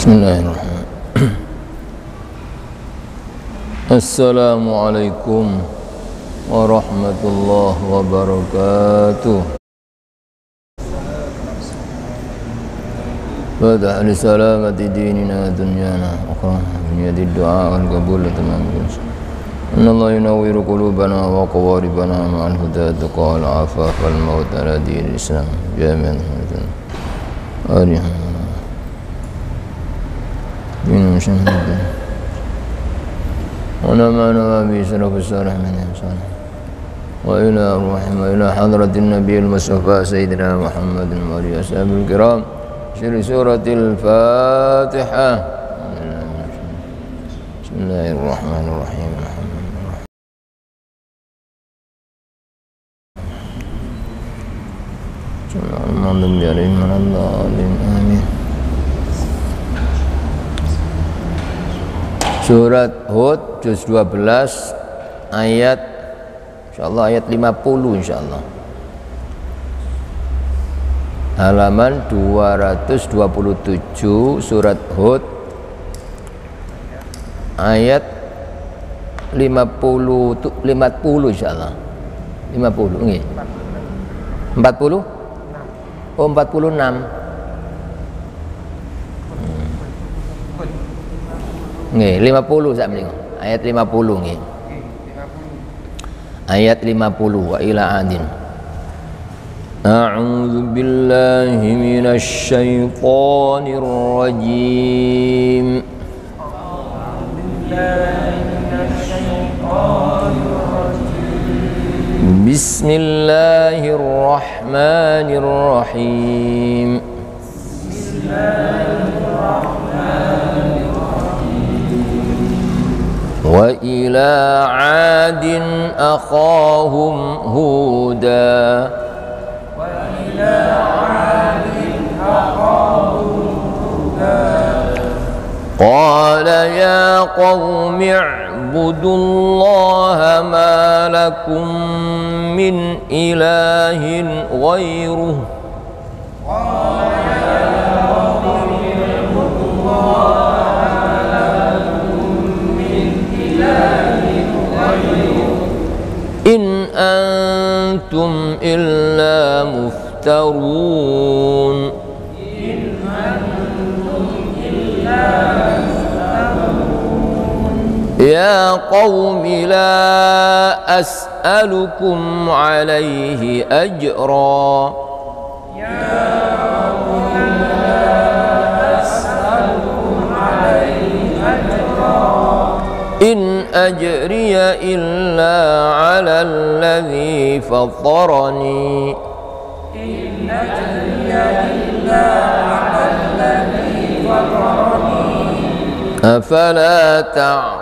Bismillahirrahmanirrahim. Assalamualaikum warahmatullahi wabarakatuh. Fatah li salamati dinina dunyana akhirana min yadi du'a wal qabul tamam. Inna Allah yunawwiru qulubana wa qawaribana ma'al huda wal afaf wal maut ala dinil Islam. Amin. Amin. ونمانا بشرف الصالح من إنسان وإلى الرحمة وإلى حضرة النبي المصطفى سيدنا محمد وآله وصحبه الكرام شر سورة الفاتحة. بسم الله الرحمن الرحيم. Amin. Surat Hud juz 12 ayat insyaallah ayat 50 insyaallah. Halaman 227 surat Hud ayat 50 insyaallah. 50 nggih. 40? Oh 46. Nggih, 50 sak menika. Ayat 50 nggih. Ayat 50 wa ila adin. A'udzu billahi minasy syaithanir rajim. Bismillahirrahmanirrahim. وإلى عاد أخاهم هودا قال يا قوم اعبدوا الله ما لكم من إله غيره إن أنتم إلا مفترون يا قوم لا أسألكم عليه أجرا إن أجري إلا على الذي فطرني أفلا تعقلون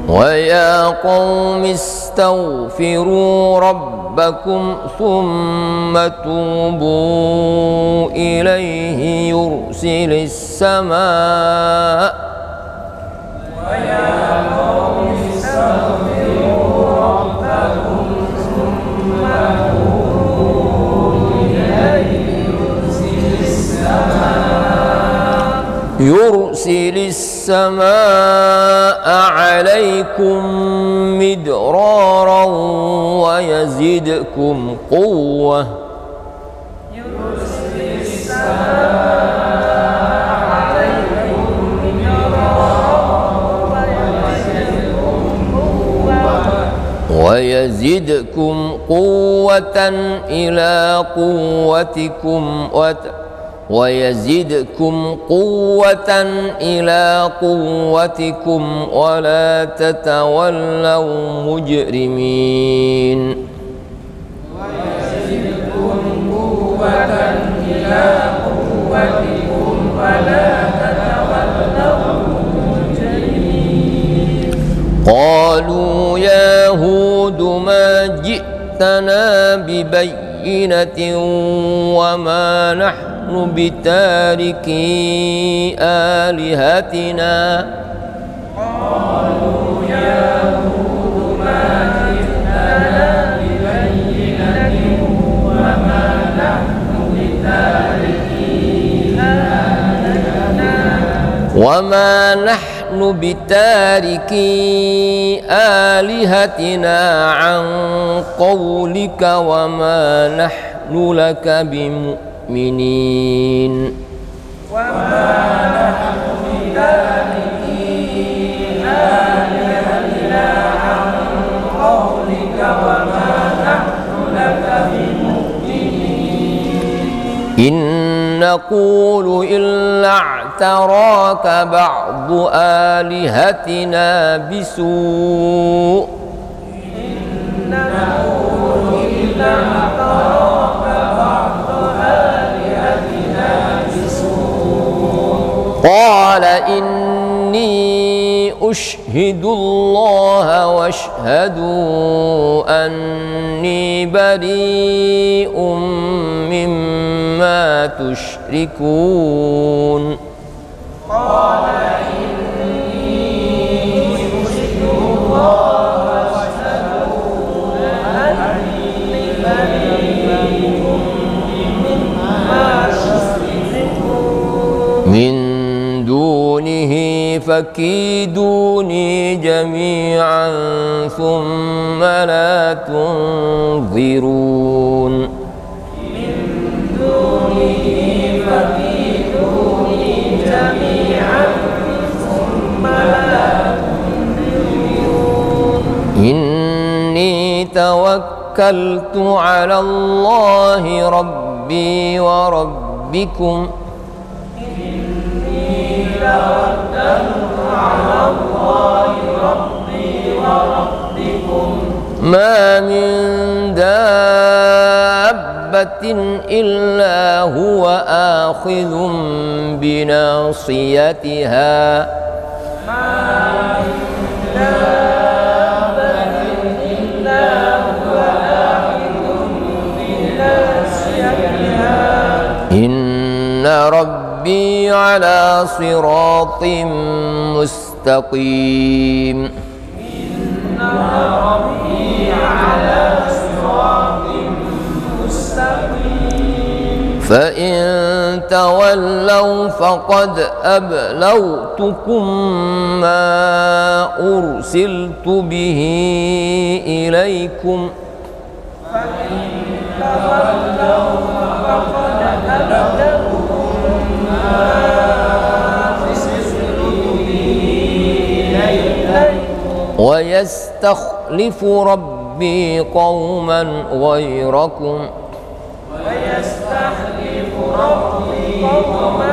ويا قوم استغفروا ربكم ثم توبوا إليه يرسل السماء يرسل السماء عليكم مدرارا ويزدكم قوة ويزدكم قوة إلى قوتكم ويزدكم قوة إلى قوتكم ولا تتولوا مجرمين ويزدكم قوة إلى قوتكم ولا تتولوا مجرمين. قالوا يا هود ما جئتنا ببينة وما نحن بتاركي آلهتنا. قالوا يا هود ما جئتنا ببينة وما نحن بتاركي آلهتنا عن قولك وما نحن لك بمؤمنين. وما نحن بتاركي آلهتنا عن قولك وما نحن لك بمؤمنين. إن نقول إلا اعتراك بعض آلهتنا بسوء. إن نقول إلا اعتراك بعض آلهتنا بسوء. قال إني أشهد الله واشهدوا أني بريء مما تشركون. قال إني أشهد الله واشهدوا أني بريء مما تشركون. من دونه فكيدوني جميعا ثم لا تنظرون. من دونه فكيدوني جميعا ثم لا تنظرون. إني توكلت على الله ربي وربكم توكلت على الله ربي وربكم ما من دابة إلا هو آخذ بناصيتها. ما من دابة إلا هو آخذ بناصيتها. إن ربي على صراط مستقيم. إن ربي على صراط مستقيم. فإن تولوا فقد أبلغتكم ما أرسلت به إليكم. فإن تولوا فقد أبلغتكم ما أرسلت به إليكم. ويستخلف ربي قوما غيركم ويستخلف ربي قوما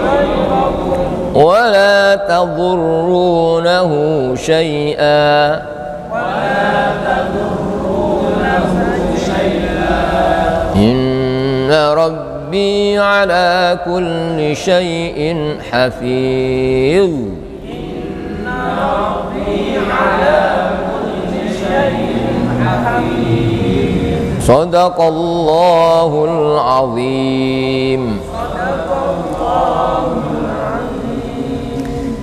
غيركم ولا تضرونه شيئا ولا تضرونه شيئا. إن ربي على كل شيء حفيظ. إن ربي على كل شيء حفيظ. صدق الله العظيم. صدق الله العظيم.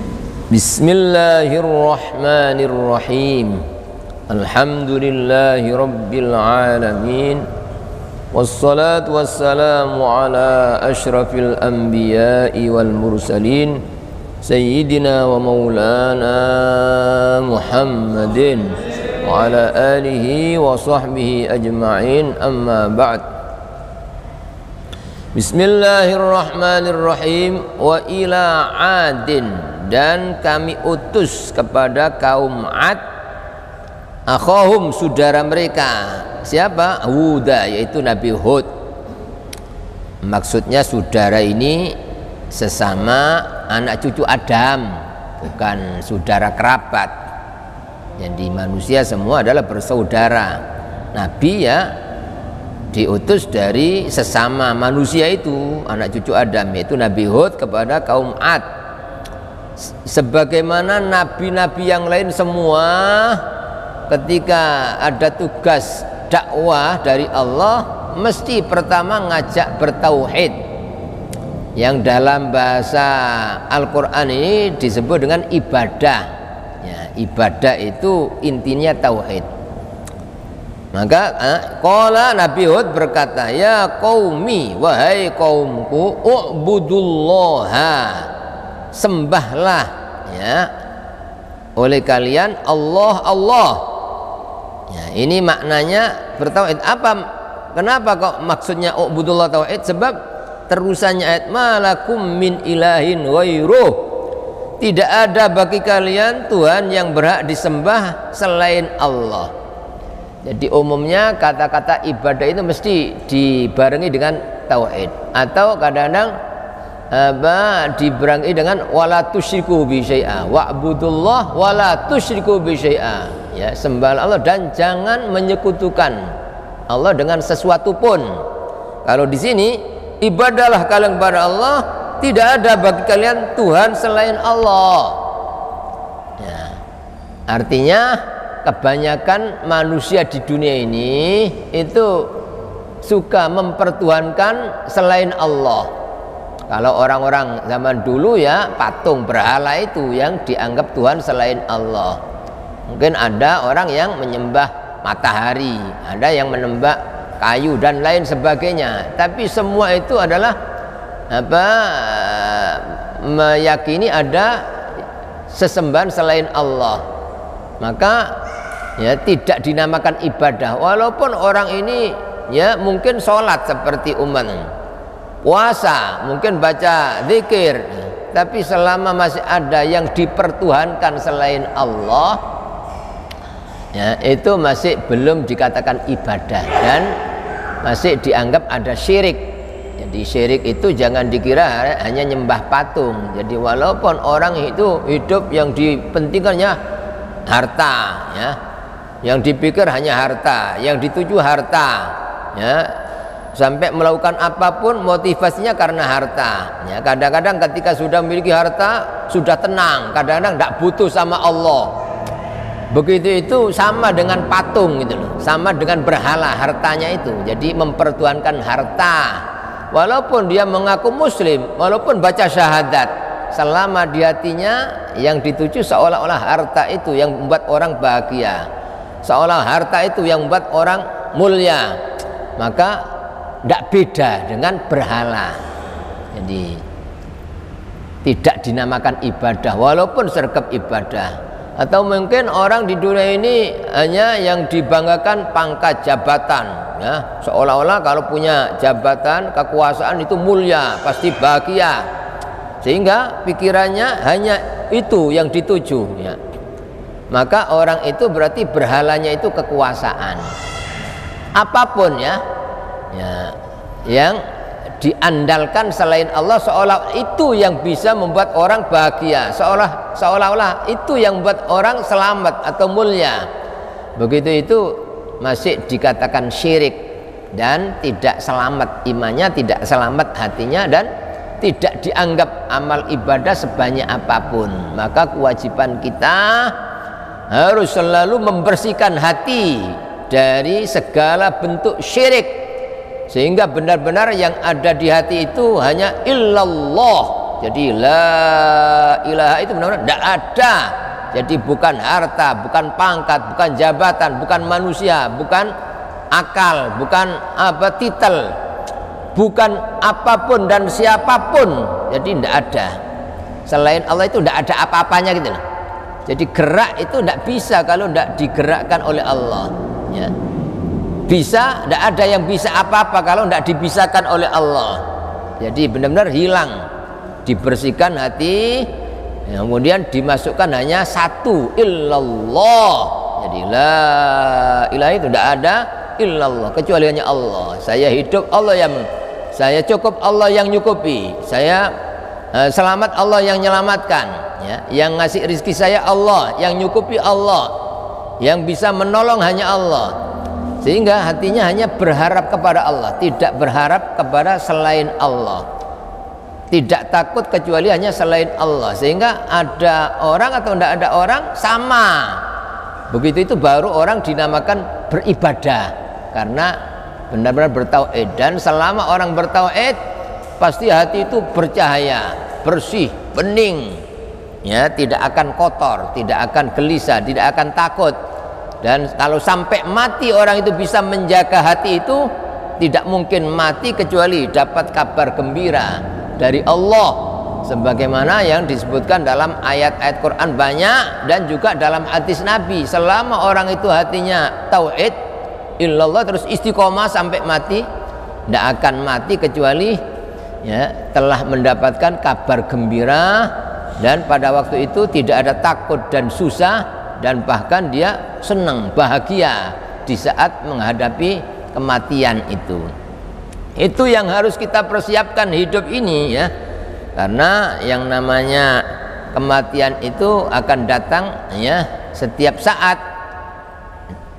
بسم الله الرحمن الرحيم. الحمد لله رب العالمين والصلاة والسلام على أشرف الأنبياء والمرسلين سيدنا ومولانا محمد وعلى آله وصحبه أجمعين. أما بعد. Bismillahirrahmanirrahim. Wa ila adin, dan kami utus kepada kaum Ad akhahum, saudara mereka. Siapa? Huda, yaitu Nabi Hud. Maksudnya saudara ini sesama anak cucu Adam, bukan saudara kerabat. Jadi manusia semua adalah bersaudara. Nabi ya diutus dari sesama manusia itu, anak cucu Adam, yaitu Nabi Hud kepada kaum Ad. Sebagaimana nabi-nabi yang lain semua ketika ada tugas dakwah dari Allah mesti pertama ngajak bertauhid, yang dalam bahasa Al-Quran ini disebut dengan ibadah ya, ibadah itu intinya tauhid. Maka qala Nabi Hud berkata, ya qaumi, wahai kaumku, u'budullaha, sembahlah ya oleh kalian Allah. Ya, ini maknanya bertauhid. Kenapa kok maksudnya u'budullah tauhid? Sebab terusannya ayat malakum min ilahin ghairuh, tidak ada bagi kalian Tuhan yang berhak disembah selain Allah. Jadi umumnya kata-kata ibadah itu mesti dibarengi dengan tauhid, atau kadang-kadang dibarengi dengan wala tusyriku bi syai'a, wa'budullah wala tusyriku bi syai'a. Ya, sembahlah Allah dan jangan menyekutukan Allah dengan sesuatu pun. Kalau di sini ibadahlah kalian kepada Allah, tidak ada bagi kalian Tuhan selain Allah. Ya, artinya kebanyakan manusia di dunia ini itu suka mempertuhankan selain Allah. Kalau orang-orang zaman dulu ya patung berhala itu yang dianggap Tuhan selain Allah. Mungkin ada orang yang menyembah matahari, ada yang menyembah kayu dan lain sebagainya. Tapi semua itu adalah meyakini ada sesembahan selain Allah. Maka ya tidak dinamakan ibadah, walaupun orang ini ya mungkin sholat seperti umat, puasa mungkin baca zikir, tapi selama masih ada yang dipertuhankan selain Allah ya, itu masih belum dikatakan ibadah dan masih dianggap ada syirik. Jadi syirik itu jangan dikira hanya nyembah patung. Jadi walaupun orang itu hidup yang dipentingkannya harta ya, yang dipikir hanya harta, yang dituju harta ya, sampai melakukan apapun motivasinya karena harta ya. Kadang-kadang ketika sudah memiliki harta sudah tenang, kadang-kadang tidak butuh sama Allah. Begitu itu sama dengan patung gitu loh, sama dengan berhala hartanya itu. Jadi mempertuhankan harta, walaupun dia mengaku muslim, walaupun baca syahadat, selama di hatinya yang dituju seolah-olah harta itu yang membuat orang bahagia, seolah harta itu yang membuat orang mulia, maka tidak beda dengan berhala. Jadi tidak dinamakan ibadah walaupun sergap ibadah. Atau mungkin orang di dunia ini hanya yang dibanggakan pangkat jabatan ya, seolah-olah kalau punya jabatan kekuasaan itu mulia, pasti bahagia, sehingga pikirannya hanya itu yang dituju ya. Maka orang itu berarti berhalanya itu kekuasaan apapun ya, yang diandalkan selain Allah, seolah itu yang bisa membuat orang bahagia, seolah-olah itu yang membuat orang selamat atau mulia. Begitu itu masih dikatakan syirik dan tidak selamat imannya, tidak selamat hatinya, dan tidak dianggap amal ibadah sebanyak apapun. Maka kewajiban kita harus selalu membersihkan hati dari segala bentuk syirik, sehingga benar-benar yang ada di hati itu hanya illallah. Jadi la ilaha itu benar-benar tidak ada. Jadi bukan harta, bukan pangkat, bukan jabatan, bukan manusia, bukan akal, bukan titel, bukan apapun dan siapapun. Jadi tidak ada selain Allah, itu tidak ada apa-apanya gitu loh. Jadi gerak itu tidak bisa kalau tidak digerakkan oleh Allah ya. Bisa, tidak ada yang bisa apa-apa kalau tidak dipisahkan oleh Allah. Jadi benar-benar hilang, dibersihkan hati, kemudian dimasukkan hanya satu, illallah. Jadi la ilaha itu tidak ada illallah kecuali hanya Allah. Saya hidup, Allah yang saya cukup Allah yang nyukupi, saya selamat Allah yang menyelamatkan, ya. Yang ngasih rezeki saya Allah, yang nyukupi Allah, yang bisa menolong hanya Allah. Sehingga hatinya hanya berharap kepada Allah, tidak berharap kepada selain Allah, tidak takut kecuali hanya selain Allah. Sehingga ada orang atau tidak ada orang sama. Begitu itu baru orang dinamakan beribadah, karena benar-benar bertauhid. Dan selama orang bertauhid, pasti hati itu bercahaya, bersih, bening, ya, tidak akan kotor, tidak akan gelisah, tidak akan takut. Dan kalau sampai mati orang itu bisa menjaga hati itu, tidak mungkin mati kecuali dapat kabar gembira dari Allah, sebagaimana yang disebutkan dalam ayat-ayat Quran banyak dan juga dalam hadis Nabi. Selama orang itu hatinya tauhid illallah terus istiqomah sampai mati, tidak akan mati kecuali, ya, telah mendapatkan kabar gembira, dan pada waktu itu tidak ada takut dan susah, dan bahkan dia senang, bahagia di saat menghadapi kematian itu. Itu yang harus kita persiapkan hidup ini, ya. Karena yang namanya kematian itu akan datang, ya, setiap saat.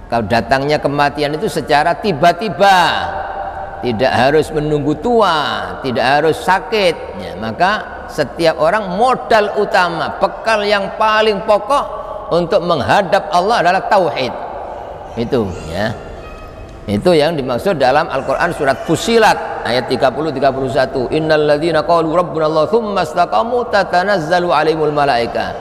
Kalau datangnya kematian itu secara tiba-tiba, tidak harus menunggu tua, tidak harus sakit, ya. Maka setiap orang modal utama, bekal yang paling pokok untuk menghadap Allah adalah tauhid. Itu, ya. Itu yang dimaksud dalam Al-Quran surat Fussilat ayat 30-31. Innal ladzina qalu rabbuna Allah tsumma istaqamu tatanazzalu alaihimul malaika.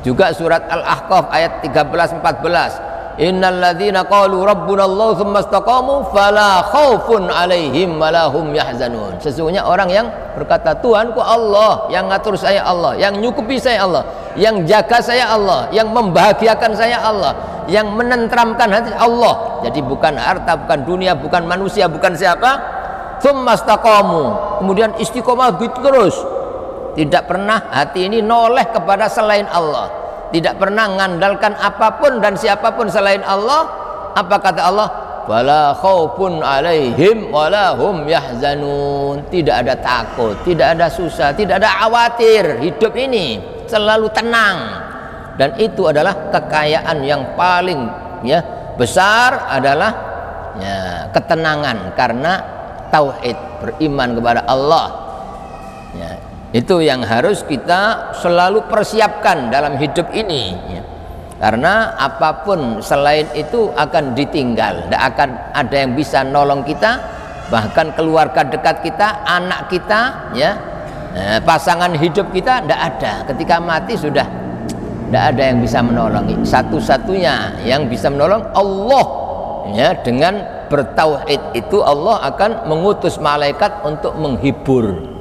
Juga surat Al-Ahqaf ayat 13-14. Innal ladzina qalu rabbuna Allah tsumma istaqamu fala khaufun alaihim wala hum yahzanun. Sesungguhnya orang yang berkata, Tuhanku Allah, yang ngatur saya Allah, yang nyukupi saya Allah, yang jaga saya Allah, yang membahagiakan saya Allah, yang menentramkan hati Allah. Jadi bukan harta, bukan dunia, bukan manusia, bukan siapa. Tsumma istaqamu, kemudian istiqomah gitu terus, tidak pernah hati ini noleh kepada selain Allah, tidak pernah mengandalkan apapun dan siapapun selain Allah. Apa kata Allah? Wala khaufun alaihim wala hum yahzanun. Tidak ada takut, tidak ada susah, tidak ada khawatir. Hidup ini selalu tenang. Dan itu adalah kekayaan yang paling, ya, besar adalah, ya, ketenangan karena tauhid, beriman kepada Allah, ya. Itu yang harus kita selalu persiapkan dalam hidup ini, ya. Karena apapun selain itu akan ditinggal, tidak akan ada yang bisa nolong kita, bahkan keluarga dekat kita, anak kita, ya, pasangan hidup kita, tidak ada. Ketika mati sudah tidak ada yang bisa menolong. Satu-satunya yang bisa menolong Allah, ya. Dengan bertauhid itu Allah akan mengutus malaikat untuk menghibur.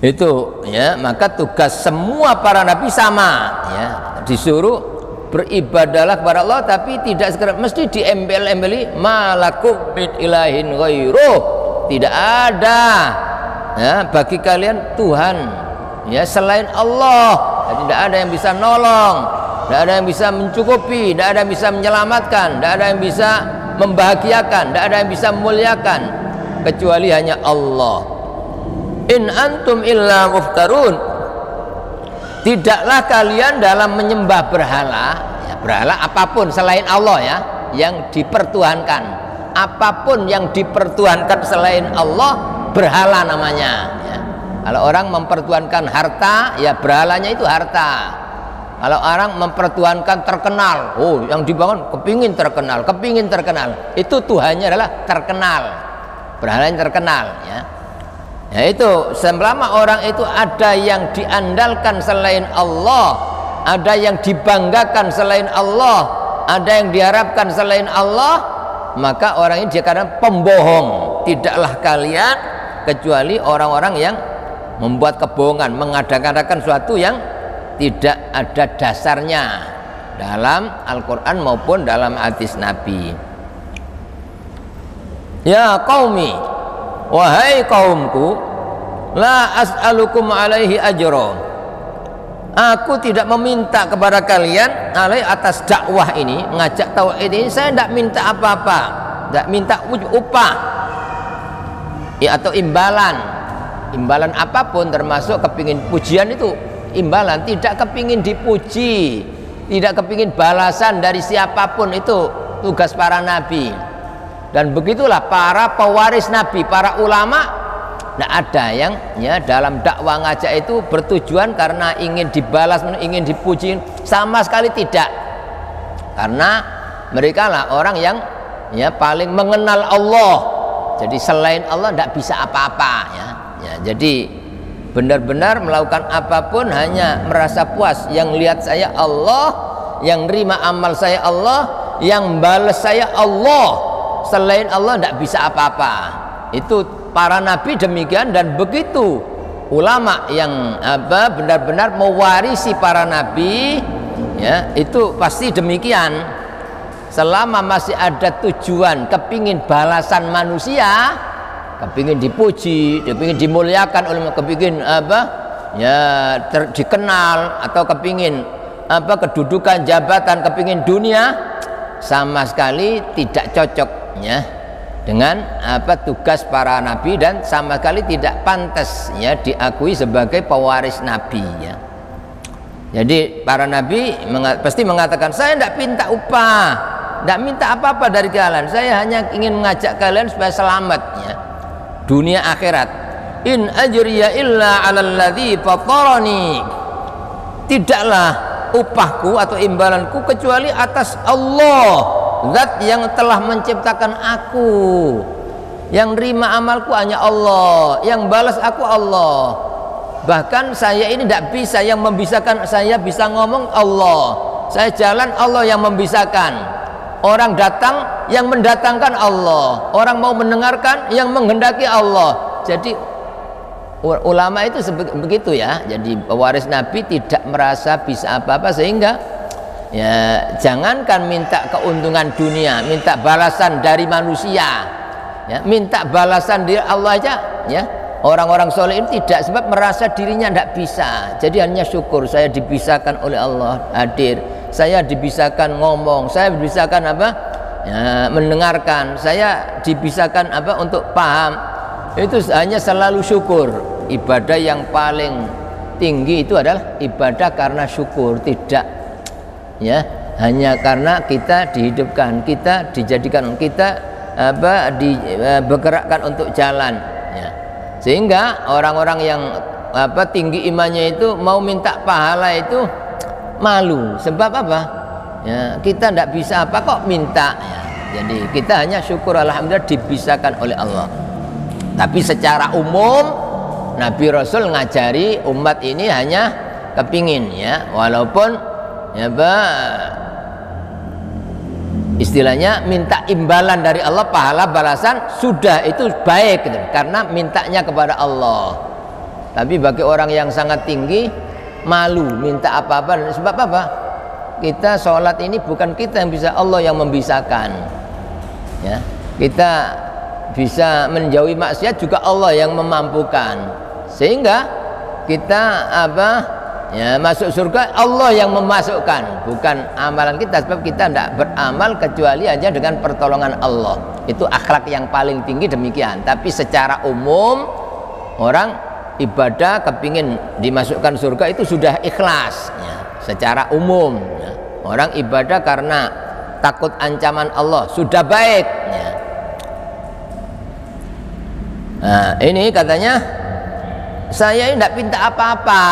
Itu, ya. Maka tugas semua para nabi sama, ya. Disuruh beribadahlah kepada Allah, tapi tidak sekedar mesti diembel-embeli malakum min ilahin ghairuh. Tidak ada, ya, bagi kalian Tuhan, ya, selain Allah. Jadi tidak ada yang bisa nolong, tidak ada yang bisa mencukupi, tidak ada yang bisa menyelamatkan, tidak ada yang bisa membahagiakan, tidak ada yang bisa memuliakan kecuali hanya Allah. In antum illa muftarun. Tidaklah kalian dalam menyembah berhala, ya, berhala apapun selain Allah, ya, yang dipertuhankan. Apapun yang dipertuhankan selain Allah berhala namanya, ya. Kalau orang mempertuhankan harta, ya berhalanya itu harta. Kalau orang mempertuhankan terkenal, oh yang dibangun kepingin terkenal, itu Tuhannya adalah terkenal, berhalanya terkenal, ya. Ya itu, selama orang itu ada yang diandalkan selain Allah, ada yang dibanggakan selain Allah, ada yang diharapkan selain Allah, maka orang ini dikatakan pembohong. Tidaklah kalian kecuali orang-orang yang membuat kebohongan, mengadakan suatu yang tidak ada dasarnya dalam Al-Quran maupun dalam hadis Nabi. Ya qaumi, wahai kaumku, la as'alukum alaihi ajra. Aku tidak meminta kepada kalian alai atas dakwah ini, mengajak tauhid ini, saya tidak minta apa-apa, tidak minta upah. atau imbalan apapun, termasuk kepingin pujian itu imbalan, tidak kepingin dipuji, tidak kepingin balasan dari siapapun, itu tugas para nabi. Dan begitulah para pewaris nabi, para ulama. Tidak ada yang ya dalam dakwah ngajak itu bertujuan karena ingin dibalas, ingin dipuji, sama sekali tidak. Karena mereka lah orang yang ya paling mengenal Allah. Jadi selain Allah tidak bisa apa-apa ya. Jadi benar-benar melakukan apapun hanya merasa puas. Yang lihat saya Allah, yang nerima amal saya Allah, yang balas saya Allah. Selain Allah tidak bisa apa-apa. Itu para nabi demikian, dan begitu ulama yang benar-benar mewarisi para nabi ya, itu pasti demikian. Selama masih ada tujuan kepingin balasan manusia, kepingin dipuji, kepingin dimuliakan oleh, kepingin dikenal, atau kepingin kedudukan jabatan, kepingin dunia, sama sekali tidak cocok ya dengan tugas para nabi, dan sama sekali tidak pantas ya diakui sebagai pewaris nabi ya. Jadi para nabi pasti mengatakan, saya tidak minta upah, tidak minta apa-apa dari kalian, saya hanya ingin mengajak kalian supaya selamat ya, dunia akhirat. In ajriya illa 'alal ladzi fatarani, tidaklah upahku atau imbalanku kecuali atas Allah, zat yang telah menciptakan aku. Yang nerima amalku hanya Allah, yang balas aku Allah. Bahkan saya ini tidak bisa, yang membisakan saya bisa ngomong Allah, saya jalan Allah yang membisakan, orang datang yang mendatangkan Allah, orang mau mendengarkan yang menghendaki Allah. Jadi ulama itu begitu ya. Jadi pewaris nabi tidak merasa bisa apa-apa, sehingga ya jangankan minta keuntungan dunia, minta balasan dari manusia ya, minta balasan dari Allah aja ya. Orang-orang soleh ini tidak, sebab merasa dirinya tidak bisa. Jadi hanya syukur, saya dibisakan oleh Allah hadir, saya dibisakan ngomong, saya dibisakan ya, mendengarkan, saya dibisakan untuk paham. Itu hanya selalu syukur. Ibadah yang paling tinggi itu adalah ibadah karena syukur, tidak ya hanya karena kita dihidupkan, kita dijadikan, kita bergerakkan untuk jalan ya. Sehingga orang-orang yang tinggi imannya itu mau minta pahala itu malu. Sebab apa ya, kita tidak bisa apa kok minta ya. Jadi kita hanya syukur, alhamdulillah dibisakan oleh Allah. Tapi secara umum Nabi Rasul ngajari umat ini hanya kepingin ya, walaupun ya istilahnya minta imbalan dari Allah, pahala balasan, sudah itu baik gitu, karena mintanya kepada Allah. Tapi bagi orang yang sangat tinggi malu minta apa-apa. Sebab apa? Kita sholat ini bukan kita yang bisa, Allah yang membisakan ya. Kita bisa menjauhi maksiat juga Allah yang memampukan, sehingga kita ya masuk surga Allah yang memasukkan, bukan amalan kita. Sebab kita tidak beramal kecuali hanya dengan pertolongan Allah. Itu akhlak yang paling tinggi demikian. Tapi secara umum orang ibadah kepingin dimasukkan surga itu sudah ikhlas ya. Secara umum ya. Orang ibadah karena takut ancaman Allah sudah baik ya. Nah ini katanya, saya tidak minta apa-apa,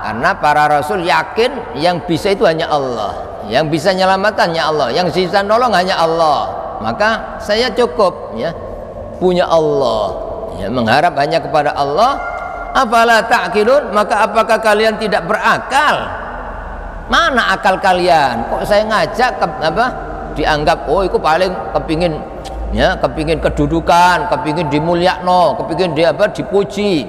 karena para rasul yakin yang bisa itu hanya Allah, yang bisa menyelamatkan hanya Allah, yang bisa nolong hanya Allah. Maka saya cukup ya punya Allah ya, mengharap hanya kepada Allah. Afala ta'qilun, maka apakah kalian tidak berakal? Mana akal kalian? Kok saya ngajak dianggap oh itu paling kepingin ya, kepingin kedudukan, kepingin dimulyakno, kepingin dipuji.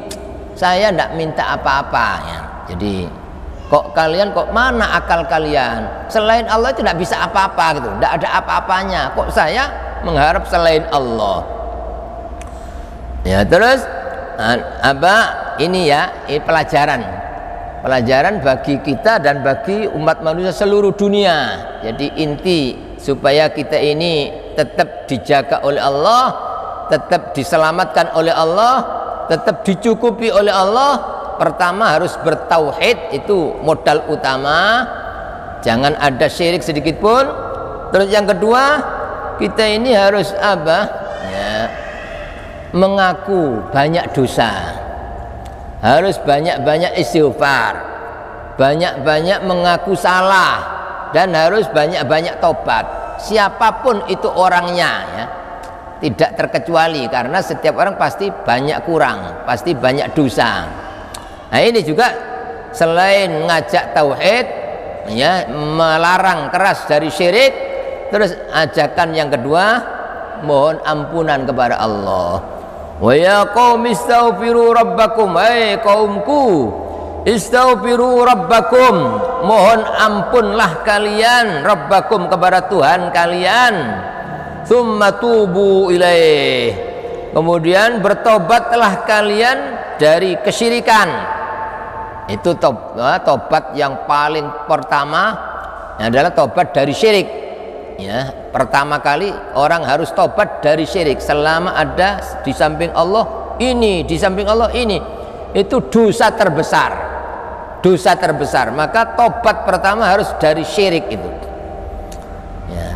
Saya tidak minta apa-apa ya. Jadi kok kalian, kok mana akal kalian? Selain Allah itu tidak bisa apa-apa gitu, tidak ada apa-apanya. Kok saya mengharap selain Allah? Ya terus ini ya, ini pelajaran bagi kita dan bagi umat manusia seluruh dunia. Jadi inti supaya kita ini tetap dijaga oleh Allah, tetap diselamatkan oleh Allah, tetap dicukupi oleh Allah, pertama harus bertauhid, itu modal utama, jangan ada syirik sedikit pun. Terus yang kedua, kita ini harus apa ya, mengaku banyak dosa, harus banyak-banyak istighfar, banyak-banyak mengaku salah, dan harus banyak-banyak tobat, siapapun itu orangnya ya, tidak terkecuali, karena setiap orang pasti banyak kurang, pasti banyak dosa. Nah ini juga selain ngajak tauhid ya, melarang keras dari syirik, terus ajakan yang kedua mohon ampunan kepada Allah. Wa ya qaumi istaghfiru rabbakum, hai kaumku, istaghfiru rabbakum, mohon ampunlah kalian, rabbakum kepada Tuhan kalian, tsumma tubu ilaih, kemudian bertobatlah kalian dari kesyirikan. Itu tobat yang paling pertama adalah tobat dari syirik ya. Pertama kali orang harus tobat dari syirik. Selama ada di samping Allah ini, di samping Allah ini, itu dosa terbesar, dosa terbesar. Maka tobat pertama harus dari syirik itu ya.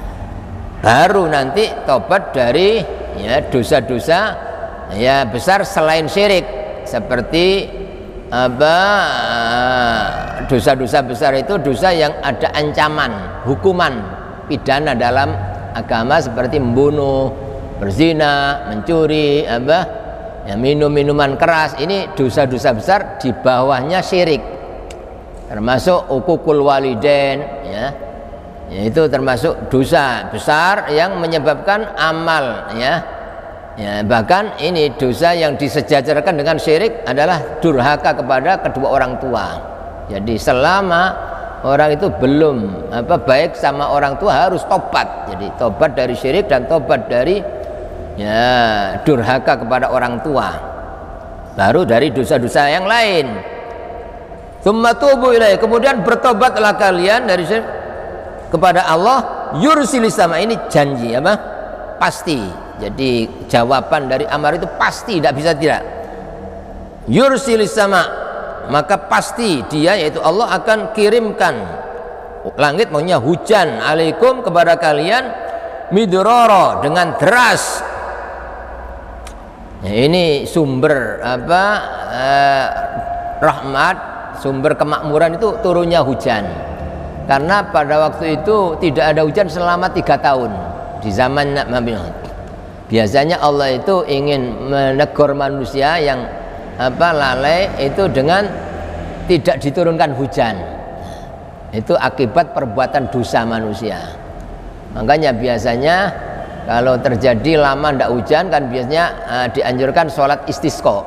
Baru nanti tobat dari ya dosa-dosa ya besar selain syirik, seperti apa, dosa-dosa besar itu dosa yang ada ancaman hukuman pidana dalam agama, seperti membunuh, berzina, mencuri, apa ya, minum minuman keras. Ini dosa-dosa besar, di bawahnya syirik, termasuk uququl walidain ya. Itu termasuk dosa besar yang menyebabkan amal ya. Ya, bahkan ini dosa yang disejajarkan dengan syirik adalah durhaka kepada kedua orang tua. Jadi selama orang itu belum baik sama orang tua, harus tobat. Jadi tobat dari syirik dan tobat dari ya durhaka kepada orang tua. Baru dari dosa-dosa yang lain. Tsumma tubu ilaih, kemudian bertobatlah kalian dari syirik kepada Allah, yursilis sama, ini janji apa? Pasti. Jadi jawaban dari amar itu pasti, tidak bisa tidak. Yursilis sama, maka pasti dia, yaitu Allah, akan kirimkan langit, maunya hujan, alaikum kepada kalian, midrara, dengan deras. Ya, ini sumber apa rahmat, sumber kemakmuran itu turunnya hujan. Karena pada waktu itu tidak ada hujan selama 3 tahun di zaman Nabi Nuh. Biasanya Allah itu ingin menegur manusia yang lalai itu dengan tidak diturunkan hujan. Itu akibat perbuatan dosa manusia. Makanya biasanya kalau terjadi lama tidak hujan kan biasanya dianjurkan sholat istisqa.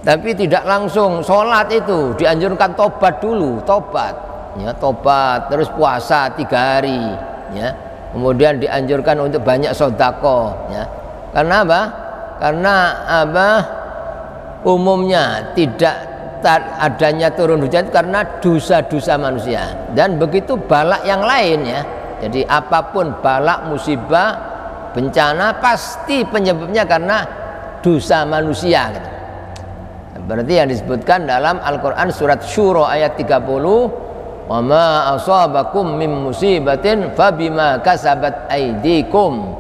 Tapi tidak langsung sholat, itu dianjurkan tobat dulu, tobat ya, tobat terus puasa 3 hari ya. Kemudian dianjurkan untuk banyak sedekah ya. Karena apa? Karena apa? Umumnya tidak adanya turun hujan karena dosa-dosa manusia, dan begitu balak yang lain ya. Jadi apapun balak, musibah, bencana, pasti penyebabnya karena dosa manusia gitu. Seperti yang disebutkan dalam Al-Quran surat Syura ayat 30, wa ma asabakum min musibatin fabima kasabat aydikum,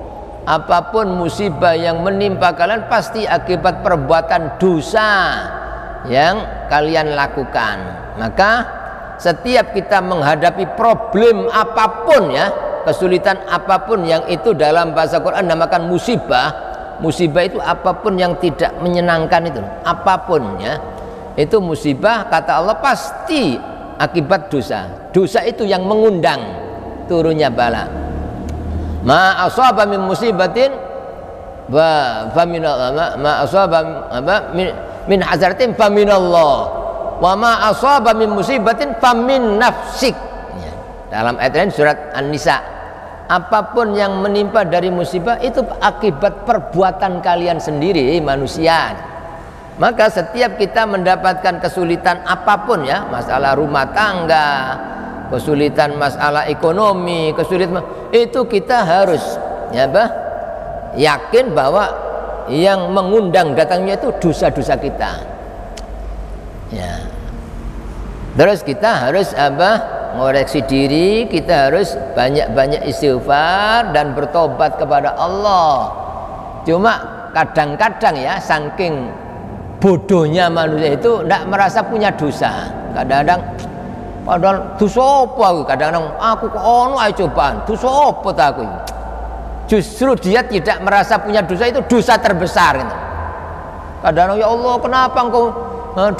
apapun musibah yang menimpa kalian pasti akibat perbuatan dosa yang kalian lakukan. Maka setiap kita menghadapi problem apapun ya, kesulitan apapun, yang itu dalam bahasa Quran namakan musibah. Musibah itu apapun yang tidak menyenangkan, itu apapun ya, itu musibah, kata Allah, pasti akibat dosa. Dosa itu yang mengundang turunnya bala. Ma asaba min musibatin wa faminallah, ma asaba min hazaratin faminallah, wa ma asaba min musibatin famin nafsik ya. Dalam ayat lain surat An-Nisa, apapun yang menimpa dari musibah itu akibat perbuatan kalian sendiri manusia. Maka setiap kita mendapatkan kesulitan apapun ya, masalah rumah tangga, kesulitan masalah ekonomi, kesulitan itu kita harus ya yakin bahwa yang mengundang datangnya itu dosa-dosa kita. Ya. Terus kita harus ngoreksi diri, kita harus banyak-banyak istighfar dan bertobat kepada Allah. Cuma kadang-kadang ya, saking bodohnya manusia itu tidak merasa punya dosa. Kadang-kadang padahal dosa apa aku? Kadang-kadang aku kok ono ae cobaan, dosa apa ta aku? Justru dia tidak merasa punya dosa, itu dosa terbesar gitu. Kadang-kadang, ya Allah, kenapa engkau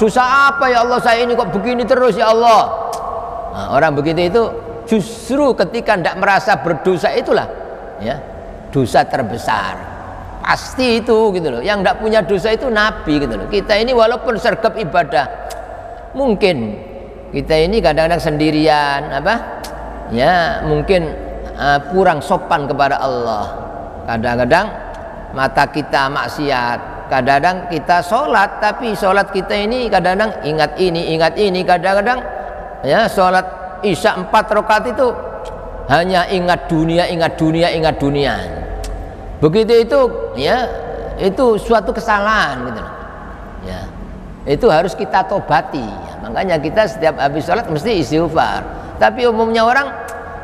dosa apa ya Allah, saya ini kok begini terus ya Allah. Nah, orang begitu itu justru ketika tidak merasa berdosa itulah ya dosa terbesar. Pasti itu gitu loh. Yang tidak punya dosa itu nabi gitu loh. Kita ini walaupun sergap ibadah, mungkin kita ini kadang-kadang sendirian ya mungkin kurang sopan kepada Allah. Kadang-kadang mata kita maksiat, kadang-kadang kita sholat, tapi sholat kita ini kadang-kadang ingat ini, kadang-kadang ya sholat isya 4 rakaat itu hanya ingat dunia. Begitu itu ya, itu suatu kesalahan gitu ya, itu harus kita tobati ya. Makanya kita setiap habis sholat mesti istighfar. Tapi umumnya orang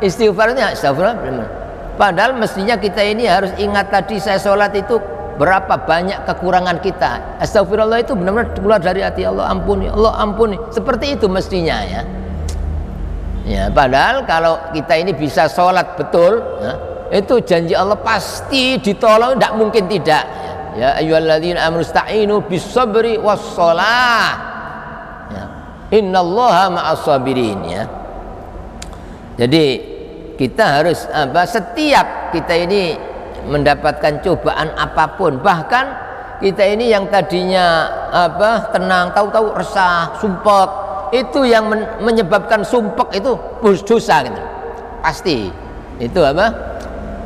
istighfarnya astagfirullah, padahal mestinya kita ini harus ingat tadi saya sholat itu berapa banyak kekurangan kita. Astagfirullah itu benar-benar keluar dari hati, Allah ampuni, Allah ampuni. Seperti itu mestinya ya. Ya, padahal kalau kita ini bisa sholat betul ya, itu janji Allah pasti ditolong, tidak mungkin tidak ya. Ayyuhalladzina amanu sta'inu bis-sabri was-shalah ya. Innallaha ma'as-sabirin ya. Jadi kita harus setiap kita ini mendapatkan cobaan apapun, bahkan kita ini yang tadinya tenang, tahu-tahu resah, sumpek, itu yang menyebabkan sumpek itu dosa gitu. Pasti itu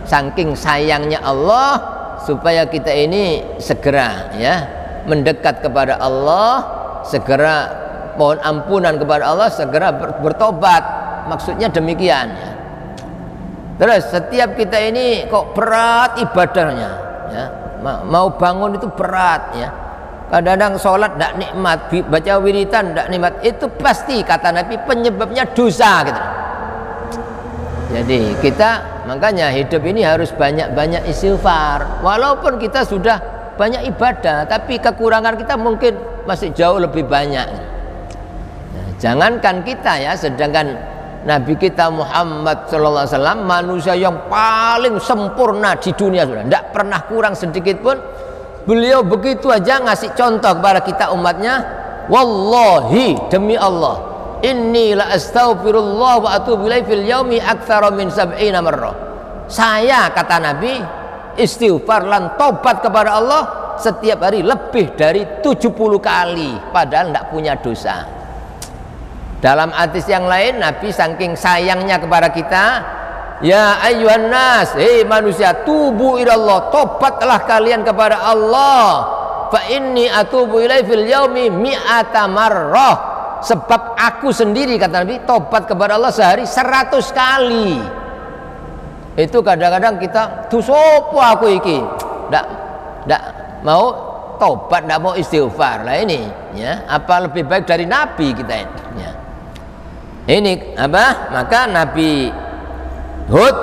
saking sayangnya Allah supaya kita ini segera ya mendekat kepada Allah, segera mohon ampunan kepada Allah, segera bertobat. Maksudnya demikian ya. Terus setiap kita ini kok berat ibadahnya ya, mau bangun itu berat ya, kadang-kadang sholat tidak nikmat, baca wiridan tidak nikmat, itu pasti kata Nabi penyebabnya dosa gitu. Jadi kita makanya hidup ini harus banyak-banyak istighfar. Walaupun kita sudah banyak ibadah, tapi kekurangan kita mungkin masih jauh lebih banyak. Nah, jangankan kita ya, sedangkan Nabi kita Muhammad SAW manusia yang paling sempurna di dunia, sudah tidak pernah kurang sedikit pun. Beliau begitu aja ngasih contoh kepada kita umatnya, wallahi demi Allah, inni la astaghfirullah wa atubu ilaihi fil yaumi aktsara min 70 marrah. Saya kata Nabi istighfar lan tobat kepada Allah setiap hari lebih dari 70 kali, padahal tidak punya dosa. Dalam hadis yang lain Nabi saking sayangnya kepada kita, ya ayyuhan nas, hei manusia, tubu ilallah, tobatlah kalian kepada Allah, fa inni atubu ilaihi fil yaumi mi'ata marrah, sebab aku sendiri kata Nabi tobat kepada Allah sehari 100 kali. Itu kadang-kadang kita tuh sopo aku iki ndak mau tobat, ndak mau istighfar. Lah ini ya, apa lebih baik dari Nabi kita ini ya. Ini maka Nabi Hud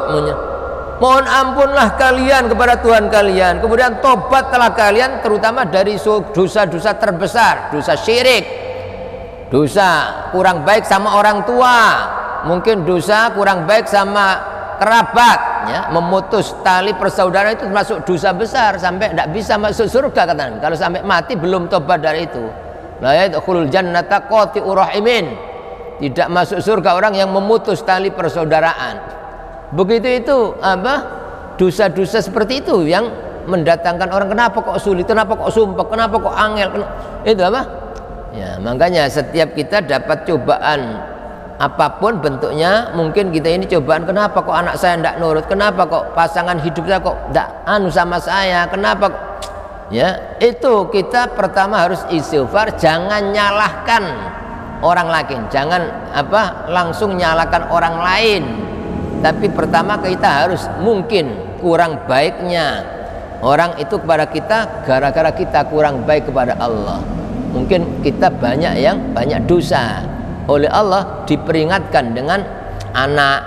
mohon ampunlah kalian kepada Tuhan kalian, kemudian tobatlah kalian terutama dari dosa-dosa terbesar, dosa syirik, dosa kurang baik sama orang tua, mungkin dosa kurang baik sama kerabat ya, memutus tali persaudaraan itu termasuk dosa besar sampai tidak bisa masuk surga kata Nabi. Kalau sampai mati belum tobat dari itu, la yadkhulul jannata qati'ur rahimin, tidak masuk surga orang yang memutus tali persaudaraan. Begitu itu dosa-dosa seperti itu yang mendatangkan orang kenapa kok sulit, kenapa kok sumpah, kenapa kok angel, itu ya. Makanya setiap kita dapat cobaan apapun bentuknya, mungkin kita ini cobaan, kenapa kok anak saya tidak nurut, kenapa kok pasangan hidup saya kok tidak sama saya, kenapa ya, itu kita pertama harus istighfar, jangan nyalahkan orang lain, jangan langsung nyalakan orang lain, tapi pertama kita harus mungkin kurang baiknya orang itu kepada kita gara-gara kita kurang baik kepada Allah. Mungkin kita banyak dosa, oleh Allah diperingatkan dengan anak,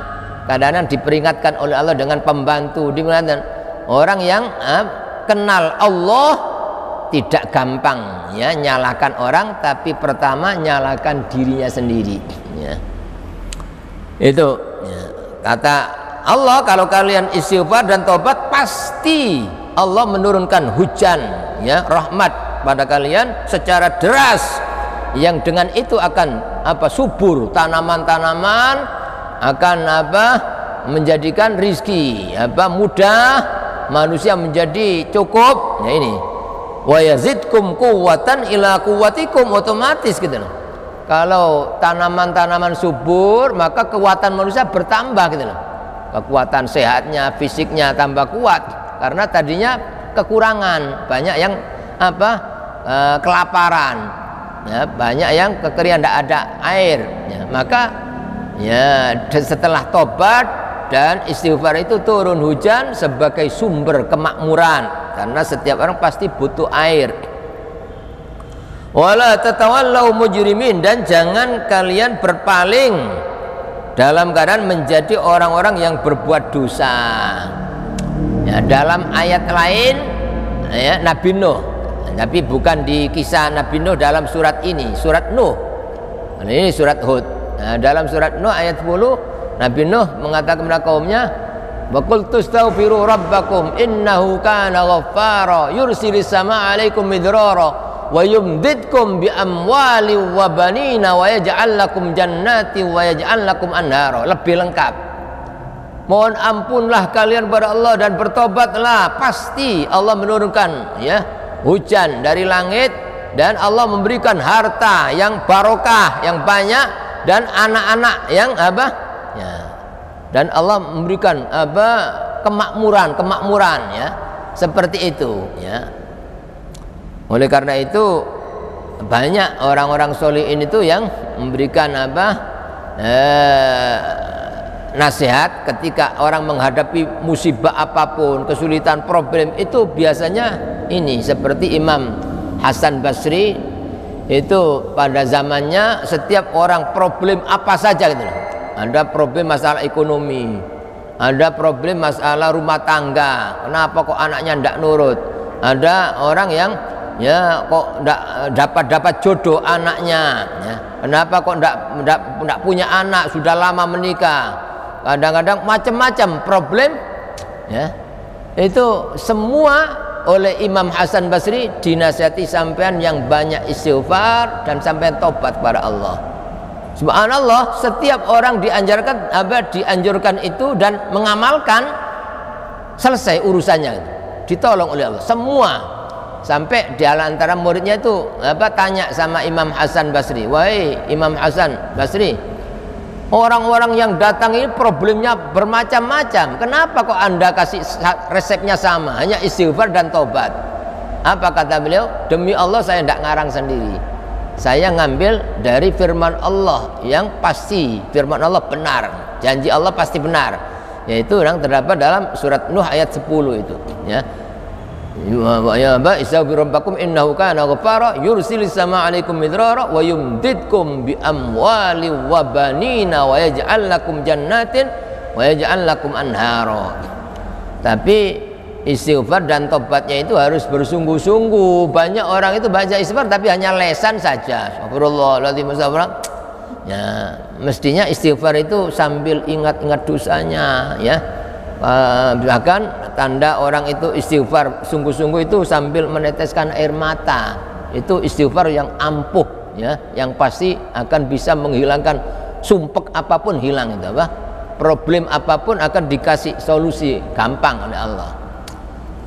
kadang-kadang diperingatkan oleh Allah dengan pembantu, diperingatkan. Orang yang kenal Allah tidak gampang ya nyalakan orang, tapi pertama nyalakan dirinya sendiri ya. Itu ya. Kata Allah, kalau kalian istighfar dan tobat, pasti Allah menurunkan hujan ya rahmat pada kalian secara deras, yang dengan itu akan subur tanaman-tanaman, akan menjadikan rizki mudah, manusia menjadi cukup. Ya ini, wa yazidkum quwwatan ila quwwatikum, otomatis gitu loh. Kalau tanaman-tanaman subur, maka kekuatan manusia bertambah gitu loh. Kekuatan sehatnya, fisiknya tambah kuat, karena tadinya kekurangan, banyak yang kelaparan ya, banyak yang kekeringan, tidak ada air ya. Maka ya setelah tobat dan istighfar itu turun hujan sebagai sumber kemakmuran, karena setiap orang pasti butuh air. Wala tatawallau mujrimin, dan jangan kalian berpaling dalam keadaan menjadi orang-orang yang berbuat dosa ya. Dalam ayat lain ya, Nabi Nuh, tapi bukan di kisah Nabi Nuh dalam surat ini, surat Nuh. Ini surat Hud. Nah, dalam surat Nuh ayat 10, Nabi Nuh mengatakan kepada kaumnya, wa qul tastaghfiru rabbakum innahu kana ghaffara yursilis samaa 'alaikum midrara wa yumdidkum bi amwali wa banina wa yaj'al lakum jannati wa yaj'al lakum anhara. Lebih lengkap. Mohon ampunlah kalian kepada Allah dan bertobatlah, pasti Allah menurunkan ya hujan dari langit, dan Allah memberikan harta yang barokah, yang banyak, dan anak-anak yang ya. Dan Allah memberikan kemakmuran ya, seperti itu ya. Oleh karena itu banyak orang-orang solihin itu yang memberikan nasihat ketika orang menghadapi musibah apapun, kesulitan, problem, itu biasanya ini, seperti Imam Hasan Basri itu pada zamannya setiap orang problem apa saja gitu. Ada problem masalah ekonomi, ada problem masalah rumah tangga, kenapa kok anaknya ndak nurut, ada orang yang ya kok dapat jodoh anaknya ya. Kenapa kok ndak punya anak, sudah lama menikah, kadang-kadang macam-macam problem ya. Itu semua oleh Imam Hasan Basri dinasihati sampean yang banyak istighfar dan sampean tobat kepada Allah. Subhanallah, setiap orang dianjurkan itu dan mengamalkan, selesai urusannya, ditolong oleh Allah semua. Sampai di antara muridnya itu tanya sama Imam Hasan Basri, wahai Imam Hasan Basri, orang-orang yang datang ini problemnya bermacam-macam, kenapa kok anda kasih resepnya sama, hanya istighfar dan tobat? Apa kata beliau? Demi Allah saya tidak ngarang sendiri, saya ngambil dari firman Allah yang pasti, firman Allah benar, janji Allah pasti benar, yaitu yang terdapat dalam surat Nuh ayat 10 itu ya. Istaghfiru rabbakum innahu kana ghaffara yursilis samaa 'alaikum midrara wa yumdidkum bi amwali wa banina wa yaj'al lakum jannatin wa yaj'al lakum anhara. Tapi istighfar dan tobatnya itu harus bersungguh-sungguh. Banyak orang itu baca istighfar tapi hanya lesan saja. Astagfirullahaladzim, ya, mestinya istighfar itu sambil ingat-ingat dosanya ya. Bahkan tanda orang itu istighfar sungguh-sungguh itu sambil meneteskan air mata, itu istighfar yang ampuh ya, yang pasti akan bisa menghilangkan sumpek apapun, hilang itu problem apapun akan dikasih solusi gampang oleh Allah.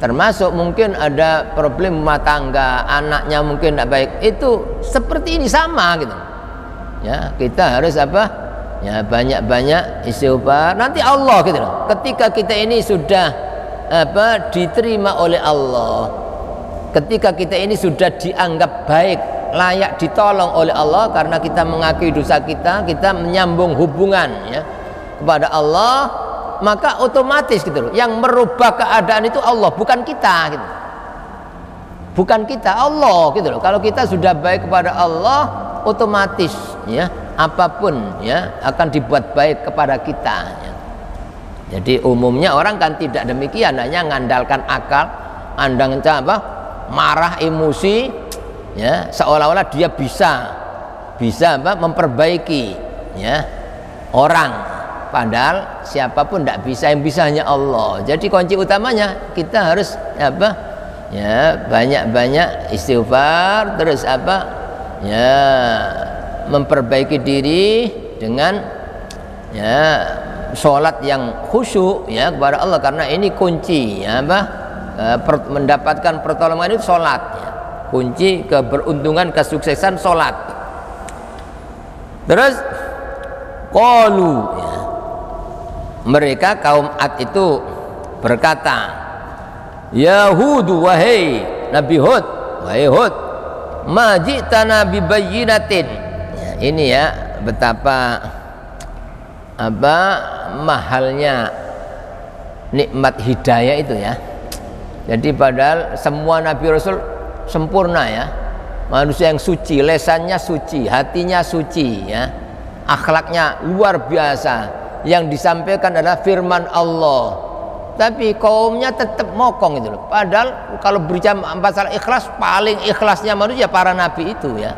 Termasuk mungkin ada problem rumah tangga, anaknya mungkin tidak baik, itu seperti ini sama gitu ya. Kita harus ya banyak-banyak istighfar, nanti Allah gitu loh. Ketika kita ini sudah diterima oleh Allah, ketika kita ini sudah dianggap baik, layak ditolong oleh Allah karena kita mengakui dosa kita, kita menyambung hubungan ya kepada Allah, maka otomatis gitu loh, yang merubah keadaan itu Allah, bukan kita gitu. Bukan kita, Allah gitu loh. Kalau kita sudah baik kepada Allah, otomatis ya apapun ya akan dibuat baik kepada kita ya. Jadi umumnya orang kan tidak demikian, hanya mengandalkan akal, andang apa marah, emosi ya, seolah-olah dia bisa apa memperbaiki ya orang, padahal siapapun tidak bisa, yang bisa hanya Allah. Jadi kunci utamanya kita harus apa ya, banyak-banyak istighfar, terus apa ya memperbaiki diri dengan ya sholat yang khusyuk ya kepada Allah, karena ini kunci ya apa mendapatkan pertolongan itu sholat ya. Kunci keberuntungan, kesuksesan sholat. Terus qalu ya, mereka kaum Ad itu berkata, Yahudu wahai Nabi Hud, wahai Hud, ma ji'tana bibayyinatin ya, ini ya betapa apa mahalnya nikmat hidayah itu ya. Jadi padahal semua Nabi Rasul sempurna ya, manusia yang suci, lesannya suci, hatinya suci ya, akhlaknya luar biasa, yang disampaikan adalah firman Allah. Tapi kaumnya tetap mokong gitu loh. Padahal kalau berbicara masalah ikhlas, paling ikhlasnya manusia para nabi itu ya.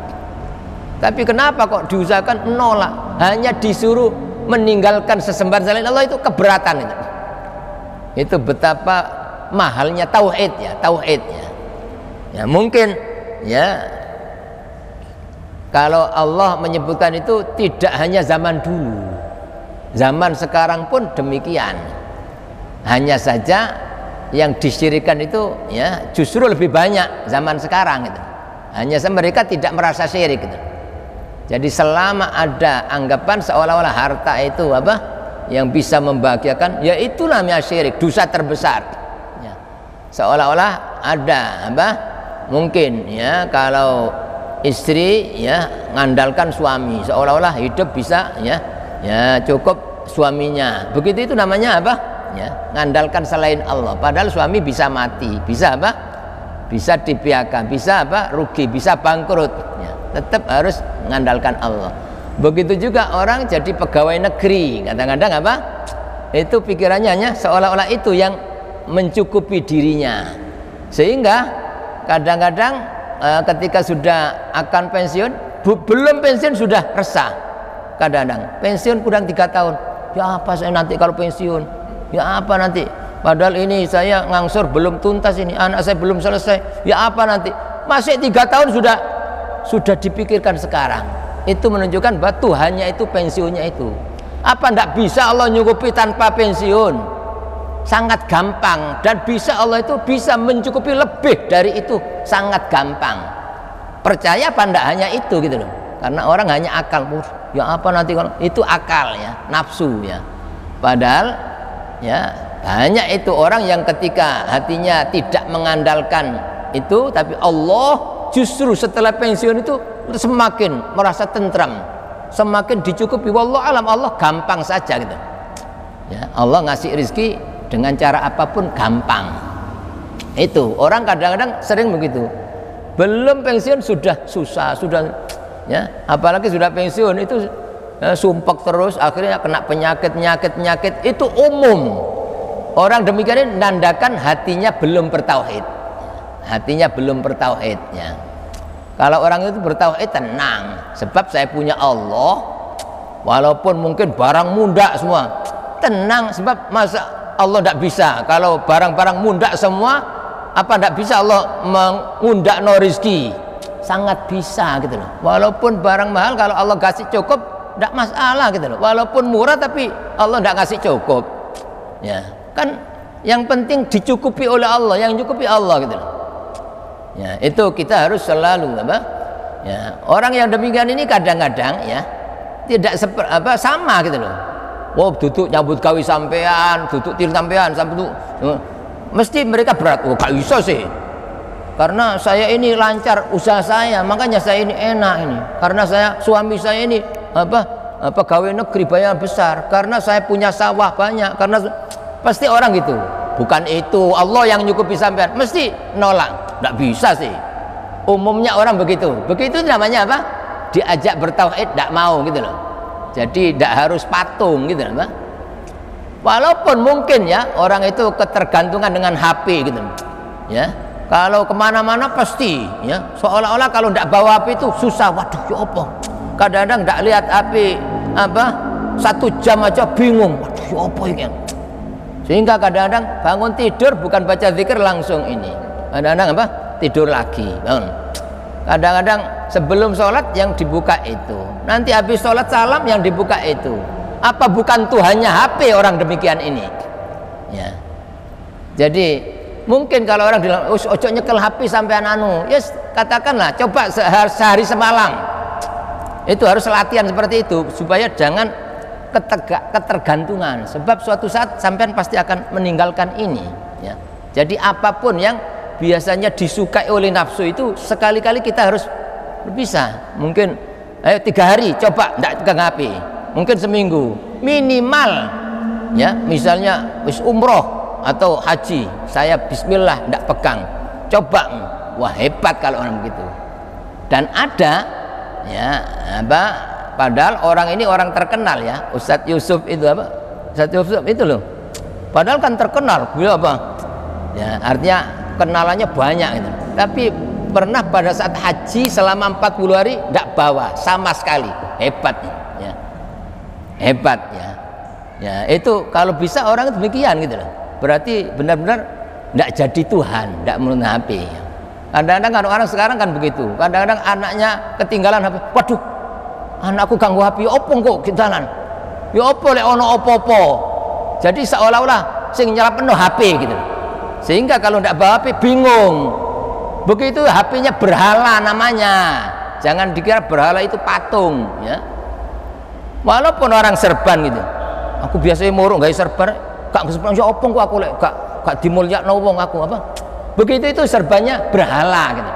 Tapi kenapa kok diusahakan menolak? Hanya disuruh meninggalkan sesembahan selain Allah, itu keberatan itu. Itu betapa mahalnya tauhid ya, tauhid ya. Ya mungkin ya kalau Allah menyebutkan itu tidak hanya zaman dulu, zaman sekarang pun demikian. Hanya saja yang disyirikan itu ya justru lebih banyak zaman sekarang itu. Hanya saja mereka tidak merasa syirik gitu. Jadi selama ada anggapan seolah-olah harta itu apa yang bisa membahagiakan, ya itulah namanya syirik, dosa terbesar ya. Seolah-olah ada apa mungkin ya kalau istri ya ngandalkan suami, seolah-olah hidup bisa ya cukup suaminya, begitu, itu namanya apa ya ngandalkan selain Allah. Padahal suami bisa mati, bisa apa bisa dibiarkan, bisa apa rugi, bisa bangkrut ya. Tetap harus mengandalkan Allah. Begitu juga orang jadi pegawai negeri, kadang-kadang apa itu pikirannya hanya seolah-olah itu yang mencukupi dirinya, sehingga kadang-kadang ketika sudah akan pensiun, belum pensiun sudah resah. Kadang-kadang pensiun kurang 3 tahun, ya apa saya nanti kalau pensiun, ya apa nanti, padahal ini saya ngangsur belum tuntas, ini anak saya belum selesai, ya apa nanti, masih 3 tahun sudah dipikirkan sekarang. Itu menunjukkan bahwa Tuhannya itu pensiunnya itu apa ndak bisa Allah nyukupi tanpa pensiun, sangat gampang, dan bisa Allah itu bisa mencukupi lebih dari itu, sangat gampang. Percaya apa ndak hanya itu gitu loh, karena orang hanya akal, ya apa nanti kalau itu akal ya, nafsu ya. Padahal ya banyak itu orang yang ketika hatinya tidak mengandalkan itu, tapi Allah justru setelah pensiun itu semakin merasa tentram, semakin dicukupi. Wallahu alam, Allah gampang saja gitu ya. Allah ngasih rezeki dengan cara apapun gampang. Itu orang kadang-kadang sering begitu, belum pensiun sudah susah, sudah ya, apalagi sudah pensiun itu ya, sumpek terus, akhirnya kena penyakit. Itu umum. Orang demikian ini menandakan hatinya belum bertauhid, hatinya belum bertauhid ya. Kalau orang itu bertauhid tenang, sebab saya punya Allah, walaupun mungkin barang munda semua, tenang, sebab masa Allah tidak bisa kalau barang-barang munda semua, apa tidak bisa Allah mengundak no rizki? Sangat bisa gitu loh. Walaupun barang mahal, kalau Allah kasih cukup tidak masalah gitu loh. Walaupun murah tapi Allah tidak kasih cukup ya, kan yang penting dicukupi oleh Allah, yang cukupi Allah gitu loh ya. Itu kita harus selalu apa ya, orang yang demikian ini kadang-kadang ya tidak sama gitu loh. Wow, duduk nyambut gawe sampean, duduk tir sampean sampai mesti mereka berat. Oh gak bisa sih, karena saya ini lancar usaha saya, makanya saya ini enak ini, karena suami saya ini apa pegawai negeri bayar besar, karena saya punya sawah banyak, karena pasti orang gitu. Bukan itu, Allah yang nyukupi sampean, mesti nolak. Tidak bisa sih. Umumnya orang begitu. Begitu namanya apa? Diajak bertauhid tidak mau gitu loh. Jadi tidak harus patung gitu loh. Walaupun mungkin ya orang itu ketergantungan dengan HP gitu, ya. Kalau kemana-mana pasti, ya. Seolah-olah kalau tidak bawa HP itu susah. Waduh, ya apa? Kadang-kadang tidak lihat HP apa 1 jam aja bingung. Waduh, ya apa ini? Sehingga kadang-kadang bangun tidur bukan baca zikir langsung ini. Kadang-kadang apa? Tidur lagi. Kadang-kadang sebelum sholat yang dibuka itu. Nanti habis sholat salam yang dibuka itu. Apa bukan Tuhannya HP orang demikian ini? Ya. Jadi mungkin kalau orang bilang, ojo nyekel HP sampai anu, yes, katakanlah coba sehari semalam. Itu harus latihan seperti itu supaya jangan ketergantungan. Sebab suatu saat sampean pasti akan meninggalkan ini. Ya. Jadi apapun yang biasanya disukai oleh nafsu itu sekali-kali kita harus berpisah. Mungkin ayo 3 hari coba tidak pegang HP. Mungkin seminggu minimal, ya, misalnya wis umroh atau haji, saya bismillah tidak pegang, coba. Wah, hebat kalau orang begitu. Dan ada, ya, apa, padahal orang ini orang terkenal, ya, Ustadz Yusuf itu apa, Ustadz Yusuf itu loh, padahal kan terkenal, beliau apa, ya, artinya kenalannya banyak gitu. Tapi pernah pada saat haji selama 40 hari tidak bawa sama sekali. Hebat, ya. Hebat, ya. Ya, itu kalau bisa orang demikian gitu loh. Berarti benar-benar tidak jadi Tuhan, tidak menurut HP. Kadang-kadang kan orang sekarang kan begitu. Kadang-kadang anaknya ketinggalan HP. Waduh, anakku ganggu HP, opo kok kintalan. Ya opo lek ono opo-opo. Jadi seolah-olah sing nyala penuh HP gitu. Sehingga kalau tidak bawa HP bingung. Begitu HP-nya berhala namanya. Jangan dikira berhala itu patung, ya. Walaupun orang serban gitu. Aku biasanya murung gak serban, gak serban ya opo kok aku lek gak dimulyakno wong aku apa. Begitu itu serbannya berhala gitu.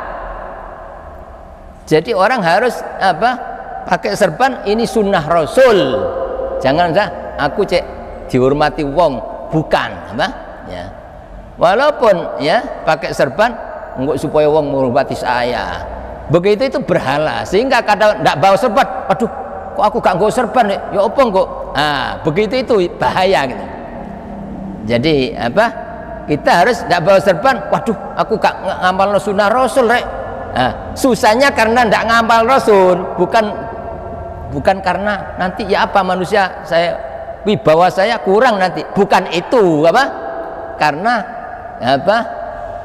Jadi orang harus apa? Pakai serban ini sunnah Rasul. Jangan aku cek dihormati wong, bukan apa? Ya. Walaupun ya pakai serban enggak supaya wong menghormati saya. Begitu itu berhala. Sehingga kadang ndak bawa serban, aduh, kok aku gak nggo serban ya opo kok. Ah, begitu itu bahaya gitu. Jadi apa? Kita harus ndak bawa serban. Waduh, aku gak ngamalno sunnah Rasul rek. Nah, susahnya karena ndak ngamal Rasul, bukan karena nanti ya apa manusia saya wibawa saya kurang nanti. Bukan itu apa? Karena apa?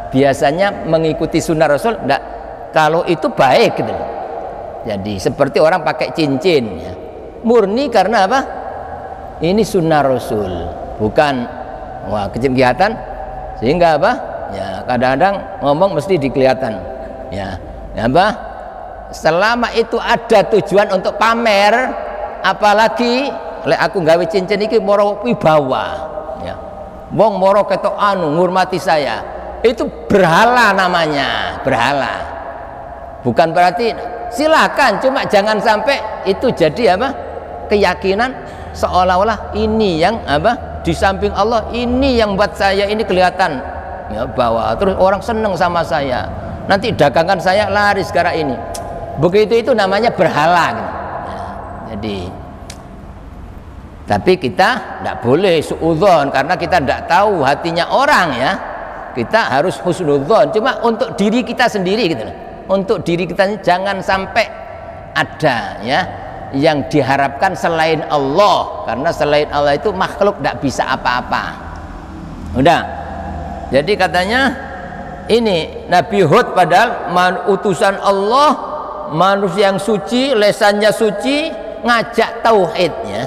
Biasanya mengikuti sunnah Rasul ndak, kalau itu baik gitu. Jadi seperti orang pakai cincin, ya. Murni karena apa? Ini sunnah Rasul, bukan wah kegiatan. Sehingga apa? Ya kadang-kadang ngomong mesti dikelihatan, ya apa? Selama itu ada tujuan untuk pamer, apalagi lek aku gawe cincin iki moro wibawa, ya. Wong moro ketok anu ngurmati saya, itu berhala namanya, berhala. Bukan berarti silakan, cuma jangan sampai itu jadi apa? Keyakinan seolah-olah ini yang apa? Di samping Allah ini yang buat saya ini kelihatan, ya, bahwa terus orang seneng sama saya. Nanti dagangan saya laris gara ini. Begitu itu namanya berhala gitu. Ya, jadi tapi kita tidak boleh suudzon karena kita tidak tahu hatinya orang, ya. Kita harus husnudzon, cuma untuk diri kita sendiri gitu loh. Untuk diri kita jangan sampai ada, ya, yang diharapkan selain Allah, karena selain Allah itu makhluk tidak bisa apa-apa. Udah. Jadi katanya ini Nabi Hud padahal utusan Allah, manusia yang suci, lesannya suci, ngajak tauhidnya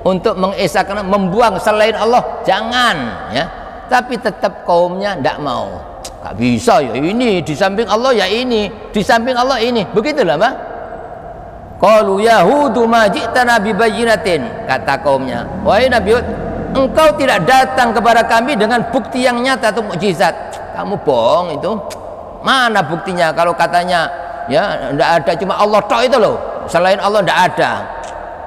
untuk mengesahkan, membuang selain Allah jangan, ya. Tapi tetap kaumnya tidak mau. Gak bisa ya ini di samping Allah, ya ini di samping Allah ini, begitulah Pak. Qalu yahudu ma ji'tana bi bayyinatin, kata kaumnya, wahai Nabi Hud, engkau tidak datang kepada kami dengan bukti yang nyata atau mukjizat. Kamu bohong itu. Mana buktinya kalau katanya ya tidak ada, cuma Allah tok itu loh, selain Allah tidak ada.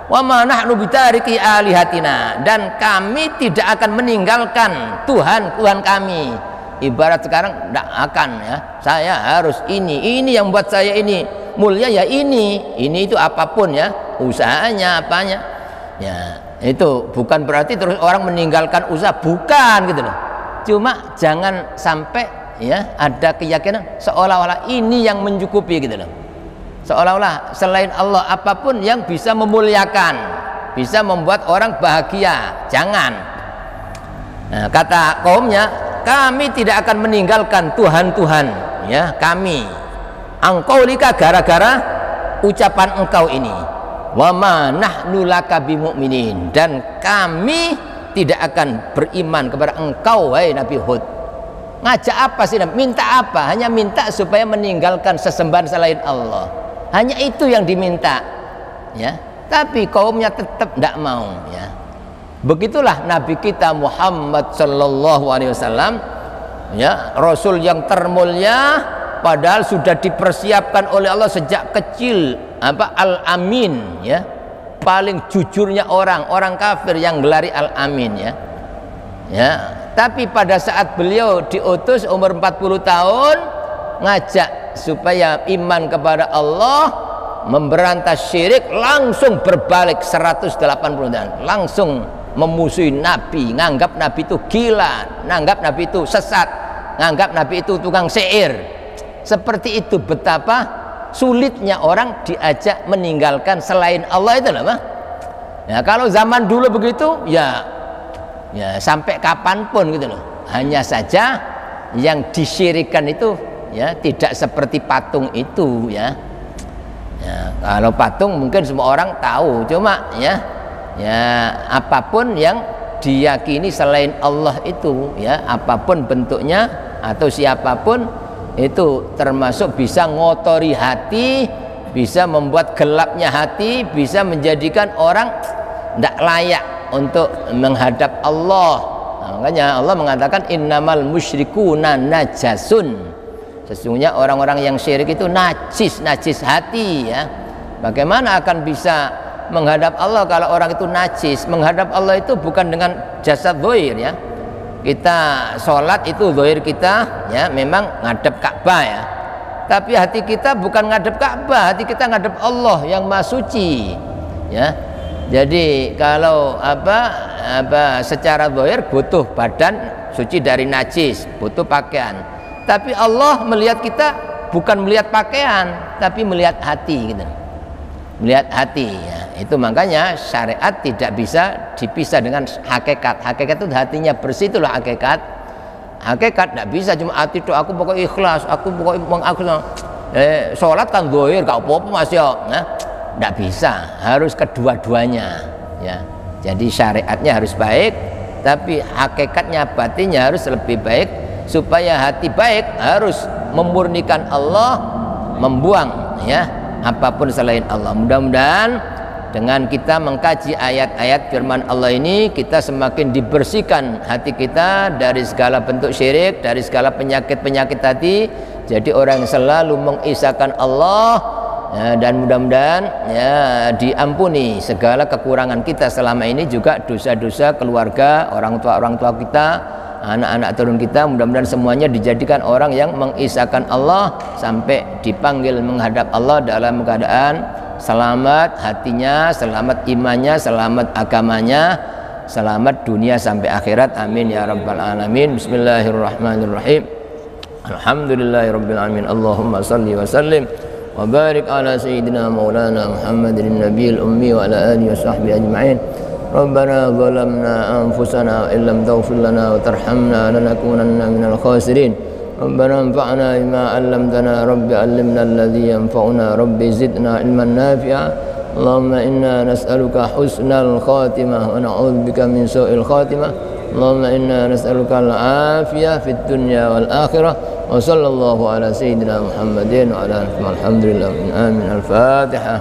Wa ma nahnu bitariki alihatina, dan kami tidak akan meninggalkan Tuhan kami. Ibarat sekarang tidak akan, ya, saya harus ini yang buat saya ini mulia, ya ini itu apapun, ya, usahanya apanya, ya itu bukan berarti terus orang meninggalkan usaha, bukan gitu loh. Cuma jangan sampai, ya, ada keyakinan seolah-olah ini yang mencukupi gitu loh, seolah-olah selain Allah apapun yang bisa memuliakan, bisa membuat orang bahagia, jangan. Nah, kata kaumnya, kami tidak akan meninggalkan Tuhan, ya, kami. Angkaulika, gara-gara ucapan engkau ini. Wa ma nahnu laka bimu'minin, dan kami tidak akan beriman kepada engkau, wahai Nabi Hud. Ngajak apa sih? Minta apa? Hanya minta supaya meninggalkan sesembahan selain Allah. Hanya itu yang diminta, ya. Tapi kaumnya tetap tidak mau, ya. Begitulah Nabi kita Muhammad sallallahu alaihi wasallam, ya, Rasul yang termulia, padahal sudah dipersiapkan oleh Allah sejak kecil, Al-Amin, ya, paling jujurnya orang kafir yang gelari Al-Amin, ya. Ya, tapi pada saat beliau diutus umur 40 tahun ngajak supaya iman kepada Allah, memberantas syirik, langsung berbalik 180 tahun, langsung memusuhi Nabi, nganggap Nabi itu gila, nganggap Nabi itu sesat, nganggap Nabi itu tukang syair. Seperti itu betapa sulitnya orang diajak meninggalkan selain Allah itu loh, Pak. Ya, kalau zaman dulu begitu, ya sampai kapanpun gitu loh. Hanya saja yang disyirikan itu, ya, tidak seperti patung itu, ya. Ya, kalau patung mungkin semua orang tahu, cuma ya apapun yang diyakini selain Allah itu, ya, apapun bentuknya atau siapapun itu termasuk bisa ngotori hati, bisa membuat gelapnya hati, bisa menjadikan orang tidak layak untuk menghadap Allah. Nah, makanya Allah mengatakan innamal musyrikuna najasun, sesungguhnya orang-orang yang syirik itu najis hati, ya. Bagaimana akan bisa menghadap Allah kalau orang itu najis? Menghadap Allah itu bukan dengan jasad zahir, ya. Kita sholat itu zahir kita, ya, memang ngadep Ka'bah, ya. Tapi hati kita bukan ngadep Ka'bah, hati kita ngadep Allah yang Maha Suci, ya. Jadi kalau secara zahir butuh badan suci dari najis, butuh pakaian. Tapi Allah melihat kita bukan melihat pakaian, tapi melihat hati, gitu. Melihat hati, ya. Itu makanya syariat tidak bisa dipisah dengan hakikat. Hakikat itu hatinya bersih, itulah hakikat. Hakikat tidak bisa cuma hati itu aku pokoknya ikhlas, aku pokoknya sholat kan zahir gak apa-apa Mas, ya. Nah, tidak bisa, harus kedua-duanya, ya. Jadi syariatnya harus baik, tapi hakikatnya, batinnya harus lebih baik. Supaya hati baik harus memurnikan Allah, membuang, ya, apapun selain Allah. Mudah-mudahan dengan kita mengkaji ayat-ayat firman Allah ini, kita semakin dibersihkan hati kita dari segala bentuk syirik, dari segala penyakit-penyakit hati. Jadi orang yang selalu mengisahkan Allah, ya, dan mudah-mudahan, ya, diampuni segala kekurangan kita selama ini, juga dosa-dosa keluarga, orang tua kita, anak-anak turun kita. Mudah-mudahan semuanya dijadikan orang yang mengisahkan Allah sampai dipanggil menghadap Allah dalam keadaan selamat hatinya, selamat imannya, selamat agamanya, selamat dunia sampai akhirat. Amin ya rabbal alamin. Bismillahirrahmanirrahim. Alhamdulillahirabbil alamin. Allahumma salli wa sallim wa barik ala sayyidina maulana Muhammadin nabiyil ummi wa ala alihi wa sahbihi ajma'in. Rabbana zalamna anfusana wa illam taghfir lana wa tarhamna lanakunanna minal khasirin. Rabbana anfa'na bima 'allamtana, rabbi 'allimna alladhi yanfa'una, rabbi zidna ilman nafi'a. Allahumma inna nas'aluka husnal khatimah wa na'udzubika min su'il khatimah. Allahumma inna nas'aluka al-'afiyah fid dunya wal akhirah. Wa sallallahu ala sayyidina Muhammadin wa ala alihi. Alhamdulillah. Amin. Al-Fatihah.